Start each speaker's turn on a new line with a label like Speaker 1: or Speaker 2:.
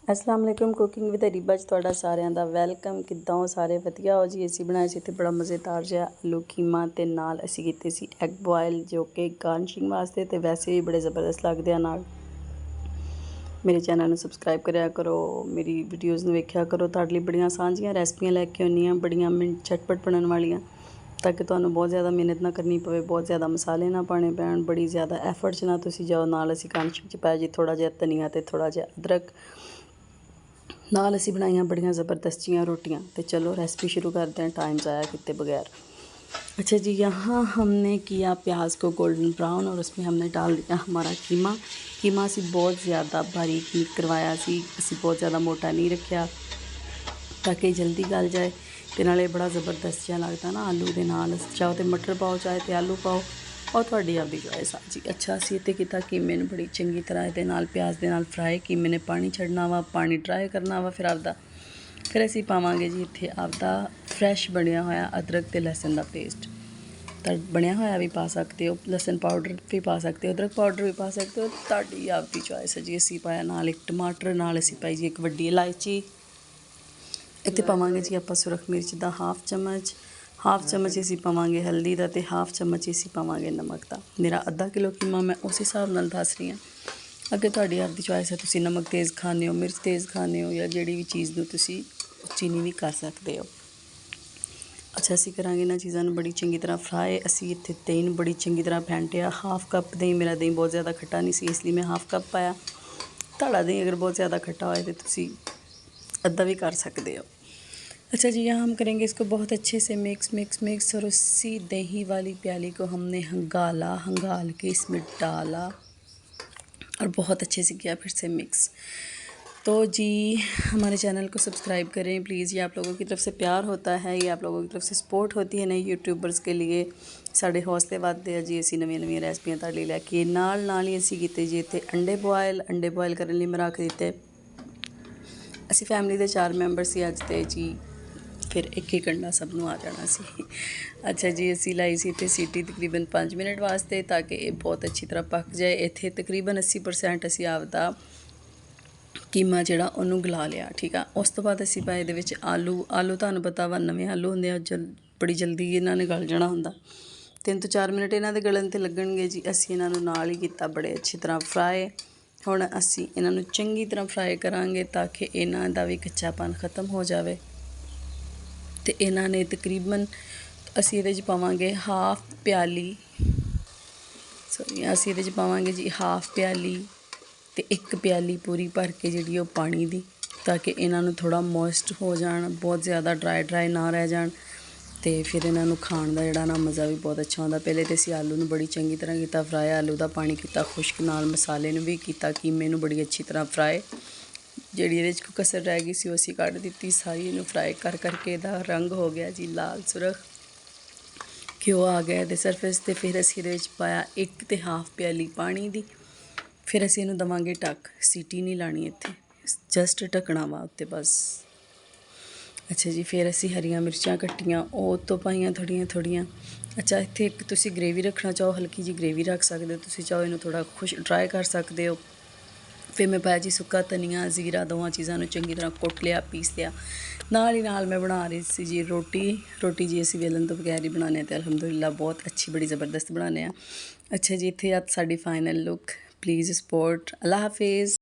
Speaker 1: अस्सलाम वालेकुम cooking with Reeba च तुहाडा सारिਆਂ ਦਾ ਵੈਲਕਮ। ਕਿੱਦਾਂ ਹੋ ਸਾਰੇ? ਵਧੀਆ ਹੋ ਜੀ। ਅਸੀਂ ਬਣਾਇਆ ਸੀ ਇੱਥੇ ਬੜਾ ਮਜ਼ੇਦਾਰ ਜਿਹਾ ਆਲੂ ਕੀਮਾ ਤੇ ਨਾਲ ਅਸੀਂ ਕੀਤੇ ਸੀ ਐਗ ਬੋਇਲ, ਜੋ ਕਿ ਗਾਰਨਿਸ਼ਿੰਗ ਵਾਸਤੇ ਤੇ ਵੈਸੇ ਵੀ ਬੜੇ ਜ਼ਬਰਦਸਤ ਲੱਗਦੇ ਆ। ਨਾਲ ਮੇਰੇ ਚੈਨਲ ਨੂੰ ਸਬਸਕ੍ਰਾਈਬ ਕਰਿਆ ਕਰੋ, ਮੇਰੀ ਵੀਡੀਓਜ਼ ਨੂੰ ਵੇਖਿਆ ਕਰੋ। ਤੁਹਾਡੇ ਲਈ ਬੜੀਆਂ ਸਾਂਝੀਆਂ ਰੈਸਪੀਆਂ ਲੈ ਕੇ ਆਉਂਦੀ ਹਾਂ, ਬੜੀਆਂ ਮਿੰਟ ਝਟਪਟ ਬਣਨ ਵਾਲੀਆਂ, ਤਾਂ ਕਿ ਤੁਹਾਨੂੰ ਬਹੁਤ ਜ਼ਿਆਦਾ ਮਿਹਨਤ ਨਾ ਕਰਨੀ ਪਵੇ, ਬਹੁਤ ਜ਼ਿਆਦਾ ਮਸਾਲੇ ਨਾ ਪਾਉਣੇ ਪੈਣ, ਬੜੀ ਜ਼ਿਆਦਾ ਐਫਰਟ 'ਚ ਨਾ ਤੁਸੀਂ ਜਾਓ। ਨਾਲ ਅਸੀਂ ਗਾਰਨਿਸ਼ਿੰਗ 'ਚ ਪਾਇਆ ਜੀ ਥੋੜ੍ਹਾ ਜਿਹਾ ਧਨੀਆ ਤੇ ਥੋੜ੍ਹਾ ਜਿਹਾ ਅਦਰਕ। नाल असी बनाइया बड़िया ज़बरदस्त जियाँ रोटियाँ। तो चलो रेसिपी शुरू करते हैं टाइम ज़ाया किए बगैर। अच्छा जी, यहाँ हमने किया प्याज को गोल्डन ब्राउन और उसमें हमने डाल दिया हमारा कीमा। कीमा असी बहुत ज़्यादा बारीक नहीं करवाया, असी बहुत ज़्यादा मोटा नहीं रखा ताकि जल्दी गल जाए। तो नाले बड़ा ज़बरदस्त जिहा लगता ना आलू के नाल। चाहो तो मटर पाओ, चाहे तो आलू पाओ, और तुहाडी आपदी चॉइस आ जी। अच्छा असी इत्थे कीता कीमे नूं बड़ी चंगी तरह इहदे नाल प्याज दे नाल फ्राई। कीमे ने पानी छड्डना वा, पानी ड्राई करना वा। फिर असी पावांगे जी इत्थे आपदा फ्रैश बनिया होया अदरक ते लहसुन दा पेस्ट। तो बनिया होया भी पा सकते हो, लहसुन पाउडर भी पा सकते हो, अदरक पाउडर भी पा सकते हो, तुहाडी आपदी चॉइस है जी। असी पाया नाल एक टमाटर, नाल असी पाई जी एक वड्डी इलायची। इत्थे पावांगे जी आपां सुरख मिर्च दा हाफ चम्मच असी पावांगे हल्दी का, तो हाफ चम्मच असी पावांगे नमक का। मेरा अद्धा किलो कीमा मैं उस हिसाब नाल दस रही हाँ। अगे तुहाडी आपदी चॉइस है, तुसीं नमक तेज़ खाने हो, मिर्च तेज़ खाने हो, या जिहड़ी भी चीज़ नूं तुसीं चीनी भी कर सकते हो। अच्छा असी करांगे इन्हां चीज़ां नूं बड़ी चंगी तरह फ्राई। असी इत्थे दही नूं बड़ी चंगी तरह फेंटिया। हाफ कप दही, मेरा दही बहुत ज़्यादा खट्टा नहीं सी, इसलिए मैं हाफ कप पाया। तुहाडा दही अगर बहुत ज़्यादा खट्टा होए तो तुसीं अद्धा भी कर सकते हो। अच्छा जी, यहाँ हम करेंगे इसको बहुत अच्छे से मिक्स और उसी दही वाली प्याली को हमने हंगाल के इसमें डाला और बहुत अच्छे से किया फिर से मिक्स। तो जी हमारे चैनल को सब्सक्राइब करें प्लीज़। ये आप लोगों की तरफ से प्यार होता है, ये आप लोगों की तरफ से सपोर्ट होती है नए यूट्यूबर्स के लिए। साढ़े हौसले वधदे जी। असी नवीं रैसपियाँ तुहाडे लई लैके नाल ही असी कीते जी इत्थे अंडे बॉयल करने लई मैं रख दित्ते। असी फैमिली के 4 मैंबर सी अज ते जी, फिर एक अंडा सब नूं आ जाना सी। अच्छा जी, असी लाई सी इत्थे सीटी तकरीबन 5 मिनट वास्ते, ताकि ये बहुत अच्छी तरह पक जाए। इत्थे तकरीबन 80% असी आपदा कीमा जिहड़ा उहनूं गला लिया, ठीक है। उस तो बाद असी पाए इहदे विच आलू तुहानूं पता वा नवें आलू हुंदे आ, बड़ी जल्दी इन्हां ने गल जाना हुंदा। 3 ਤੋਂ 4 मिनट इन्हां दे गलन ते लगणगे जी। असी इन्हां नूं नाल ही कीता बड़े अच्छी तरह फ्राई। हुण असी इन्हां नूं चंगी तरह फ्राई करांगे ताकि इन्हां दा भी कच्चापन खत्म हो जाए। तो इन्हां ने तकरीबन असी इहदे च पावांगे हाफ प्याली जी हाफ प्याली तो 1 प्याली पूरी भर के जिहड़ी ओह पानी दी, ताकि इन्हां नूं थोड़ा मॉइस्ट हो जाण, बहुत ज़्यादा ड्राई ना रह जाण। तो फिर इन्हां नूं खाण दा जिहड़ा ना मज़ा भी बहुत अच्छा हुंदा। पहले तो असी आलू नूं बड़ी चंगी तरह कीता फ्राई, आलू दा पानी कीता खुश्क, नाल मसाले नूं भी कीता, कीमे नूं बड़ी अच्छी तरह फ्राई। जिहड़ी इहदे च कोई कसर रह गई सी असी कढ़ दित्ती सारी। इहनूं फ्राई करके इहदा रंग हो गया जी लाल सुरख, घ्यो आ गया इहदे सरफेस ते। फिर असी इहदे विच पाया 1 ते हाफ प्याली पानी दी। फिर असी इहनूं देवांगे ढक, सीटी नहीं लानी इत्थे, जस्ट ढकना वा उत्ते बस। अच्छा जी, फिर असी हरियां मिर्चां कट्टियां ओह तो पाइयां थोड़ियां। अच्छा इत्थे एक तुसी ग्रेवी रखना चाहो, हल्की जी ग्रेवी रख सकते हो, तुसी चाहो इहनूं थोड़ा खुश ड्राई कर सकते हो। फिर मैं पाया जी सुक्का धनिया जीरा, दोवां चीज़ां नूं चंगी तरह कुट लिया, पीस लिया। नाल ही नाल मैं बना रही सी जी रोटी जी असी वेलन तो बगैर ही बनाने, तो अलहमदुलिल्लाह बहुत अच्छी बड़ी ज़बरदस्त बनाने। अच्छा जी, इत्थे साडी फाइनल लुक। Please support. अल्लाह हाफिज़।